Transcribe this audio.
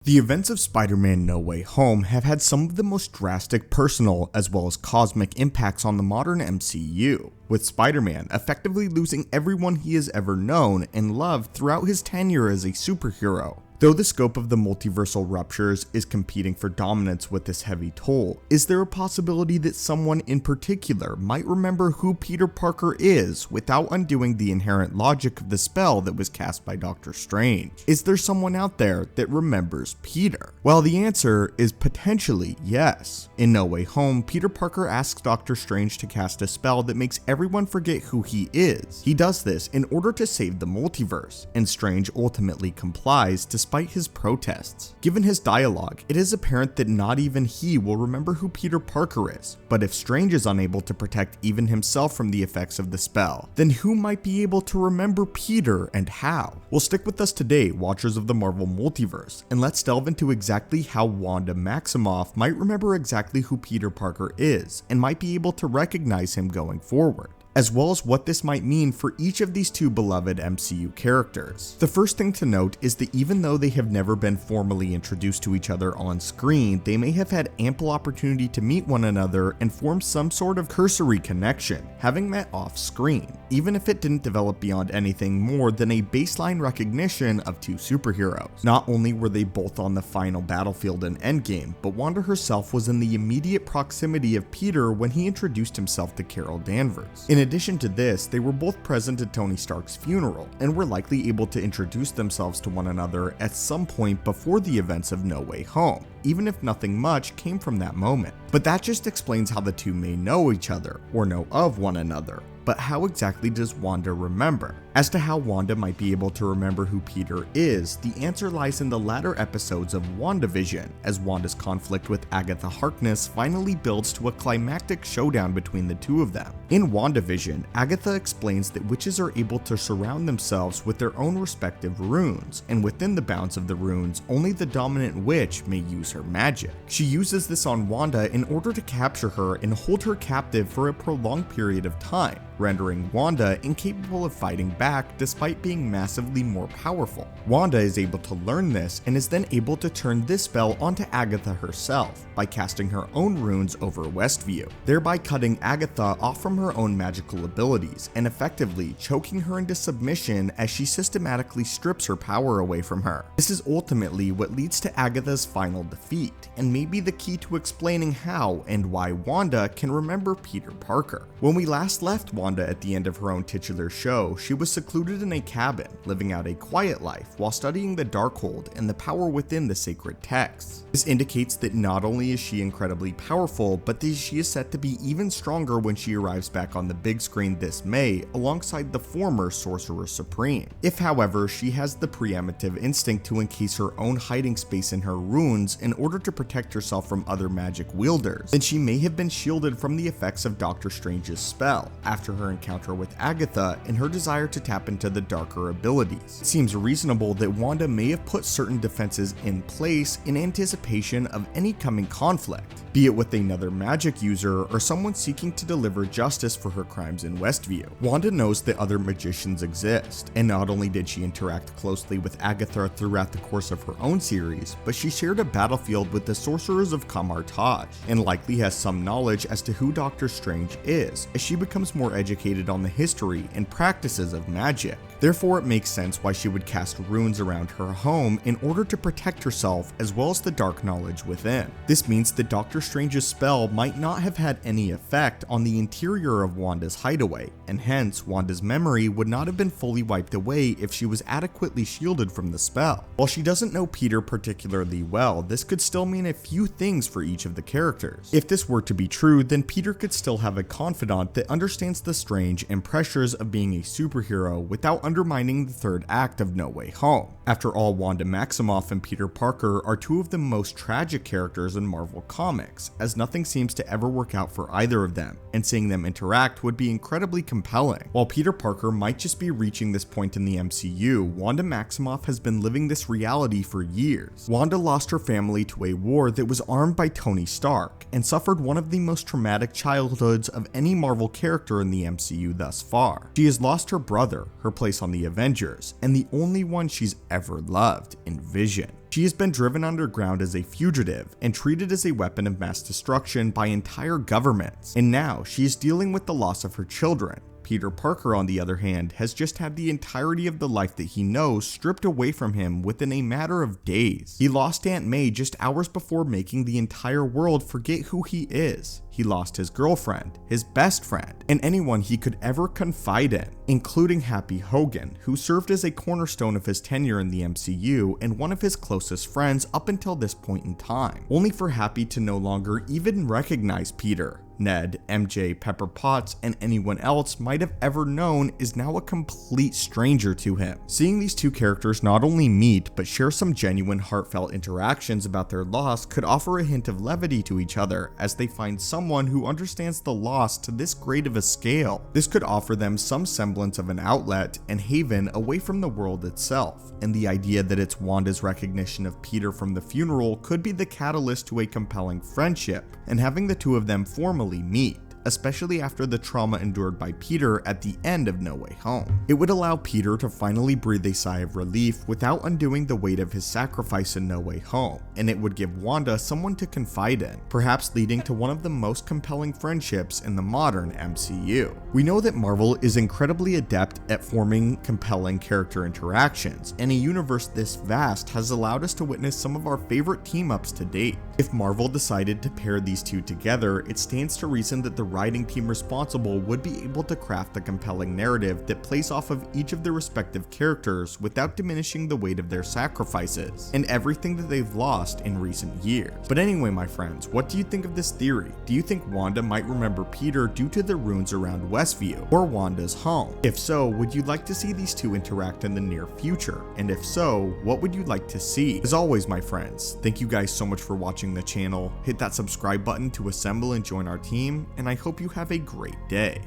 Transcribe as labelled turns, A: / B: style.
A: The events of Spider-Man No Way Home have had some of the most drastic personal as well as cosmic impacts on the modern MCU, with Spider-Man effectively losing everyone he has ever known and loved throughout his tenure as a superhero. Though the scope of the multiversal ruptures is competing for dominance with this heavy toll, is there a possibility that someone in particular might remember who Peter Parker is without undoing the inherent logic of the spell that was cast by Doctor Strange? Is there someone out there that remembers Peter? Well, the answer is potentially yes. In No Way Home, Peter Parker asks Doctor Strange to cast a spell that makes everyone forget who he is. He does this in order to save the multiverse, and Strange ultimately complies despite his protests. Given his dialogue, it is apparent that not even he will remember who Peter Parker is, but if Strange is unable to protect even himself from the effects of the spell, then who might be able to remember Peter and how? Well, stick with us today, watchers of the Marvel Multiverse, and let's delve into exactly how Wanda Maximoff might remember exactly who Peter Parker is, and might be able to recognize him going forward, as well as what this might mean for each of these two beloved MCU characters. The first thing to note is that even though they have never been formally introduced to each other on screen, they may have had ample opportunity to meet one another and form some sort of cursory connection, having met off screen, even if it didn't develop beyond anything more than a baseline recognition of two superheroes. Not only were they both on the final battlefield in Endgame, but Wanda herself was in the immediate proximity of Peter when he introduced himself to Carol Danvers. In addition to this, they were both present at Tony Stark's funeral, and were likely able to introduce themselves to one another at some point before the events of No Way Home, even if nothing much came from that moment. But that just explains how the two may know each other, or know of one another. But how exactly does Wanda remember? As to how Wanda might be able to remember who Peter is, the answer lies in the latter episodes of WandaVision, as Wanda's conflict with Agatha Harkness finally builds to a climactic showdown between the two of them. In WandaVision, Agatha explains that witches are able to surround themselves with their own respective runes, and within the bounds of the runes, only the dominant witch may use her magic. She uses this on Wanda in order to capture her and hold her captive for a prolonged period of time, rendering Wanda incapable of fighting back despite being massively more powerful. Wanda is able to learn this and is then able to turn this spell onto Agatha herself by casting her own runes over Westview, thereby cutting Agatha off from her own magical abilities and effectively choking her into submission as she systematically strips her power away from her. This is ultimately what leads to Agatha's final defeat, and may be the key to explaining how and why Wanda can remember Peter Parker. When we last left Wanda at the end of her own titular show, she was secluded in a cabin, living out a quiet life while studying the darkhold and the power within the sacred texts. This indicates that not only is she incredibly powerful, but that she is set to be even stronger when she arrives back on the big screen this May alongside the former Sorcerer Supreme. If, however, she has the preemptive instinct to encase her own hiding space in her runes in order to protect herself from other magic wielders, then she may have been shielded from the effects of Doctor Strange's spell after her encounter with Agatha and her desire to tap into the darker abilities. It seems reasonable that Wanda may have put certain defenses in place in anticipation of any coming conflict, be it with another magic user or someone seeking to deliver justice for her crimes in Westview. Wanda knows that other magicians exist, and not only did she interact closely with Agatha throughout the course of her own series, but she shared a battlefield with the Sorcerers of Camartage, and likely has some knowledge as to who Doctor Strange is, as she becomes more educated on the history and practices of magic. Therefore, it makes sense why she would cast runes around her home in order to protect herself as well as the dark knowledge within. This means that Doctor Strange's spell might not have had any effect on the interior of Wanda's hideaway, and hence Wanda's memory would not have been fully wiped away if she was adequately shielded from the spell. While she doesn't know Peter particularly well, this could still mean a few things for each of the characters. If this were to be true, then Peter could still have a confidant that understands the strange and pressures of being a superhero without undermining the third act of No Way Home. After all, Wanda Maximoff and Peter Parker are two of the most tragic characters in Marvel Comics, as nothing seems to ever work out for either of them, and seeing them interact would be incredibly compelling. While Peter Parker might just be reaching this point in the MCU, Wanda Maximoff has been living this reality for years. Wanda lost her family to a war that was armed by Tony Stark, and suffered one of the most traumatic childhoods of any Marvel character in the MCU thus far. She has lost her brother, her place place on the Avengers, and the only one she's ever loved in Vision. She has been driven underground as a fugitive and treated as a weapon of mass destruction by entire governments, and now she is dealing with the loss of her children. Peter Parker, on the other hand, has just had the entirety of the life that he knows stripped away from him within a matter of days. He lost Aunt May just hours before making the entire world forget who he is. He lost his girlfriend, his best friend, and anyone he could ever confide in, including Happy Hogan, who served as a cornerstone of his tenure in the MCU and one of his closest friends up until this point in time, only for Happy to no longer even recognize Peter. Ned, MJ, Pepper Potts, and anyone else might have ever known is now a complete stranger to him. Seeing these two characters not only meet but share some genuine heartfelt interactions about their loss could offer a hint of levity to each other as they find someone who understands the loss to this great of a scale. This could offer them some semblance of an outlet and haven away from the world itself, and the idea that it's Wanda's recognition of Peter from the funeral could be the catalyst to a compelling friendship, and having the two of them formally meet, especially after the trauma endured by Peter at the end of No Way Home. It would allow Peter to finally breathe a sigh of relief without undoing the weight of his sacrifice in No Way Home, and it would give Wanda someone to confide in, perhaps leading to one of the most compelling friendships in the modern MCU. We know that Marvel is incredibly adept at forming compelling character interactions, and a universe this vast has allowed us to witness some of our favorite team-ups to date. If Marvel decided to pair these two together, it stands to reason that the writing team responsible would be able to craft a compelling narrative that plays off of each of their respective characters without diminishing the weight of their sacrifices and everything that they've lost in recent years. But anyway, my friends, what do you think of this theory? Do you think Wanda might remember Peter due to the ruins around Westview or Wanda's home? If so, would you like to see these two interact in the near future? And if so, what would you like to see? As always, my friends, thank you guys so much for watching the channel. Hit that subscribe button to assemble and join our team, and I hope you have a great day.